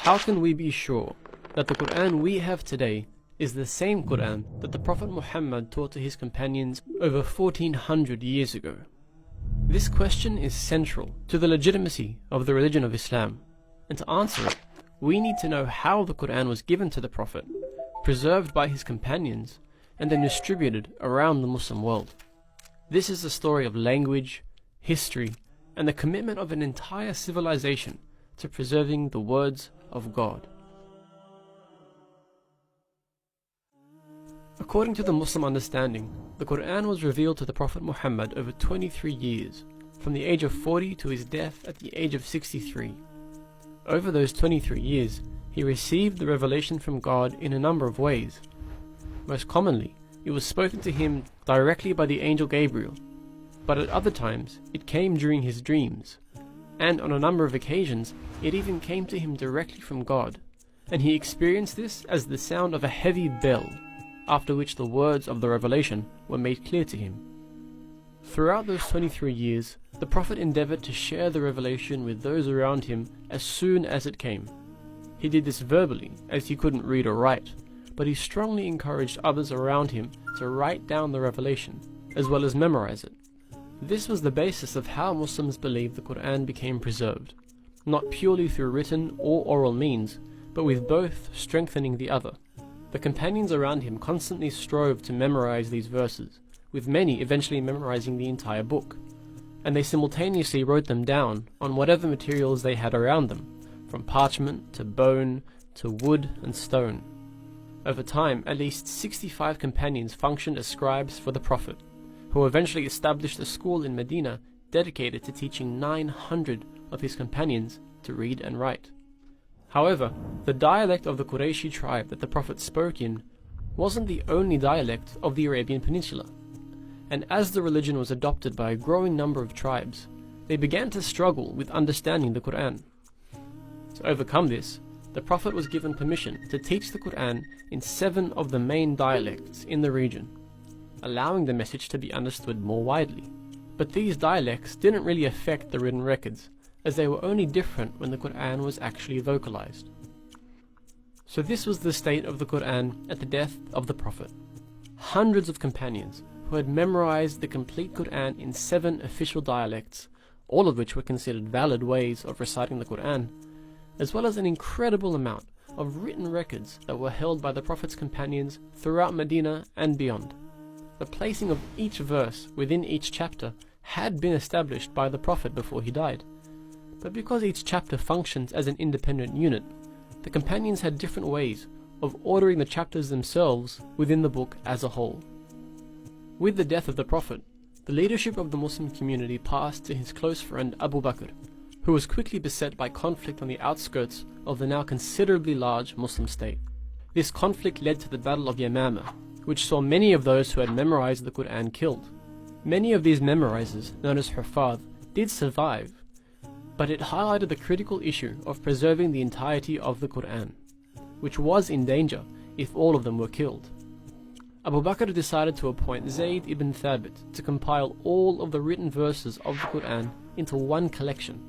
How can we be sure that the Quran we have today is the same Quran that the Prophet Muhammad taught to his companions over 1400 years ago? This question is central to the legitimacy of the religion of Islam, and to answer it, we need to know how the Quran was given to the Prophet, preserved by his companions, and then distributed around the Muslim world. This is the story of language, history, and the commitment of an entire civilization to preserving the words of God. According to the Muslim understanding, the Quran was revealed to the Prophet Muhammad over 23 years, from the age of 40 to his death at the age of 63. Over those 23 years, he received the revelation from God in a number of ways. Most commonly, it was spoken to him directly by the angel Gabriel, but at other times it came during his dreams, and on a number of occasions it even came to him directly from God, and he experienced this as the sound of a heavy bell, after which the words of the revelation were made clear to him. Throughout those 23 years, the Prophet endeavored to share the revelation with those around him as soon as it came. He did this verbally, as he couldn't read or write, but he strongly encouraged others around him to write down the revelation, as well as memorize it. This was the basis of how Muslims believed the Quran became preserved, not purely through written or oral means, but with both strengthening the other. The companions around him constantly strove to memorize these verses, with many eventually memorizing the entire book, and they simultaneously wrote them down on whatever materials they had around them, from parchment to bone to wood and stone. Over time, at least 65 companions functioned as scribes for the Prophet, who eventually established a school in Medina dedicated to teaching 900 of his companions to read and write. However, the dialect of the Qurayshi tribe that the Prophet spoke in wasn't the only dialect of the Arabian Peninsula, and as the religion was adopted by a growing number of tribes, they began to struggle with understanding the Quran. To overcome this, the Prophet was given permission to teach the Quran in 7 of the main dialects in the region, allowing the message to be understood more widely. But these dialects didn't really affect the written records, as they were only different when the Quran was actually vocalized. So this was the state of the Quran at the death of the Prophet. Hundreds of companions who had memorized the complete Quran in 7 official dialects, all of which were considered valid ways of reciting the Quran, as well as an incredible amount of written records that were held by the Prophet's companions throughout Medina and beyond. The placing of each verse within each chapter had been established by the Prophet before he died, but because each chapter functions as an independent unit, the companions had different ways of ordering the chapters themselves within the book as a whole. With the death of the Prophet, the leadership of the Muslim community passed to his close friend Abu Bakr, who was quickly beset by conflict on the outskirts of the now considerably large Muslim state. This conflict led to the Battle of Yamama, which saw many of those who had memorized the Quran killed. Many of these memorizers, known as Hufadh, did survive, but it highlighted the critical issue of preserving the entirety of the Quran, which was in danger if all of them were killed. Abu Bakr decided to appoint Zayd ibn Thabit to compile all of the written verses of the Quran into one collection,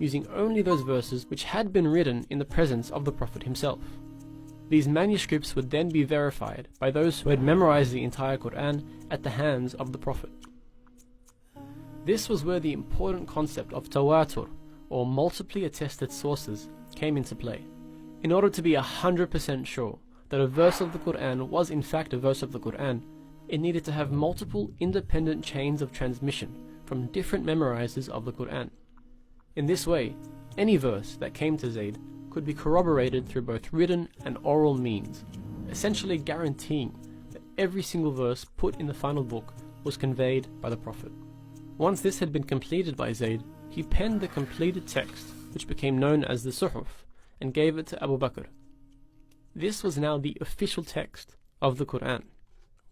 using only those verses which had been written in the presence of the Prophet himself. These manuscripts would then be verified by those who had memorized the entire Quran at the hands of the Prophet. This was where the important concept of tawatur, or multiply attested sources, came into play. In order to be 100% sure that a verse of the Quran was in fact a verse of the Quran, it needed to have multiple independent chains of transmission from different memorizers of the Quran. In this way, any verse that came to Zayd could be corroborated through both written and oral means, essentially guaranteeing that every single verse put in the final book was conveyed by the Prophet. Once this had been completed by Zayd, he penned the completed text, which became known as the Suhuf, and gave it to Abu Bakr. This was now the official text of the Quran.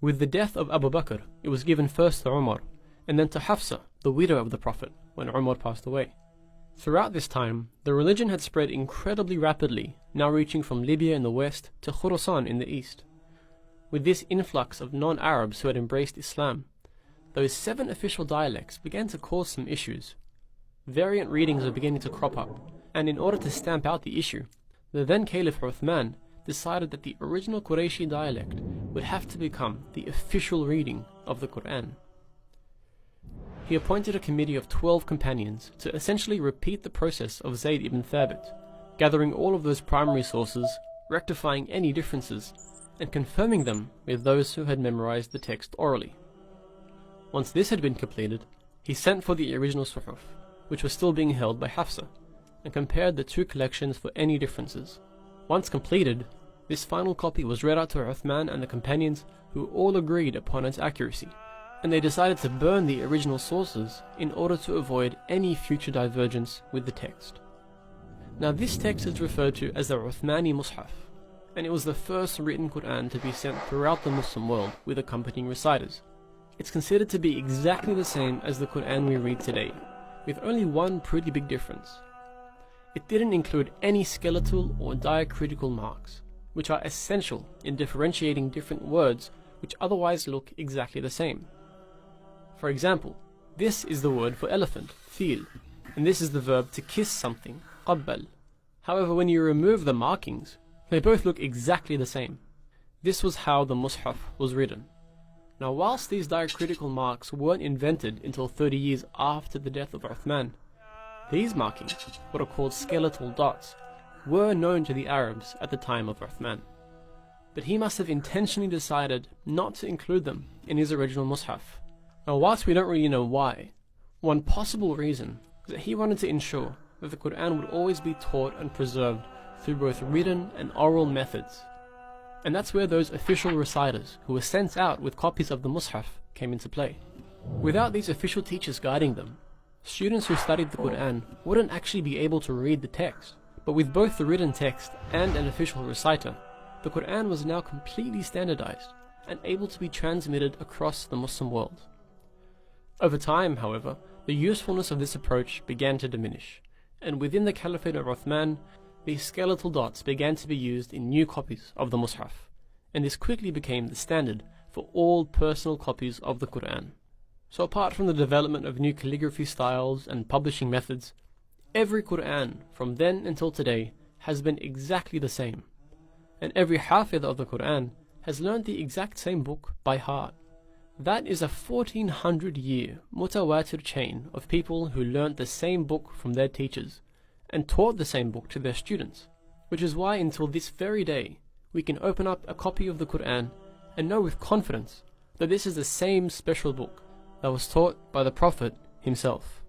With the death of Abu Bakr, it was given first to Umar, and then to Hafsa, the widow of the Prophet, when Umar passed away. Throughout this time, the religion had spread incredibly rapidly, now reaching from Libya in the west to Khurasan in the east. With this influx of non-Arabs who had embraced Islam, those 7 official dialects began to cause some issues. Variant readings were beginning to crop up, and in order to stamp out the issue, the then Caliph Uthman decided that the original Qurayshi dialect would have to become the official reading of the Quran. He appointed a committee of 12 companions to essentially repeat the process of Zayd ibn Thabit, gathering all of those primary sources, rectifying any differences, and confirming them with those who had memorized the text orally. Once this had been completed, he sent for the original Suhuf, which was still being held by Hafsa, and compared the two collections for any differences. Once completed, this final copy was read out to Uthman and the companions, who all agreed upon its accuracy, and they decided to burn the original sources in order to avoid any future divergence with the text. Now this text is referred to as the Uthmani Mus'haf, and it was the first written Quran to be sent throughout the Muslim world with accompanying reciters. It's considered to be exactly the same as the Quran we read today, with only one pretty big difference. It didn't include any skeletal or diacritical marks, which are essential in differentiating different words which otherwise look exactly the same. For example, this is the word for elephant, fil, and this is the verb to kiss something, qabbal. However, when you remove the markings, they both look exactly the same. This was how the Mus'haf was written. Now, whilst these diacritical marks weren't invented until 30 years after the death of Uthman, these markings, what are called skeletal dots, were known to the Arabs at the time of Uthman. But he must have intentionally decided not to include them in his original Mus'haf. Now, whilst we don't really know why, one possible reason is that he wanted to ensure that the Quran would always be taught and preserved through both written and oral methods. And that's where those official reciters who were sent out with copies of the Mus'haf came into play. Without these official teachers guiding them, students who studied the Quran wouldn't actually be able to read the text. But with both the written text and an official reciter, the Quran was now completely standardized and able to be transmitted across the Muslim world. Over time, however, the usefulness of this approach began to diminish, and within the Caliphate of Uthman, these skeletal dots began to be used in new copies of the Mus'haf, and this quickly became the standard for all personal copies of the Quran. So apart from the development of new calligraphy styles and publishing methods, every Quran from then until today has been exactly the same, and every Hafidh of the Quran has learned the exact same book by heart. That is a 1400-year mutawatir chain of people who learnt the same book from their teachers and taught the same book to their students, which is why until this very day we can open up a copy of the Quran and know with confidence that this is the same special book that was taught by the Prophet himself.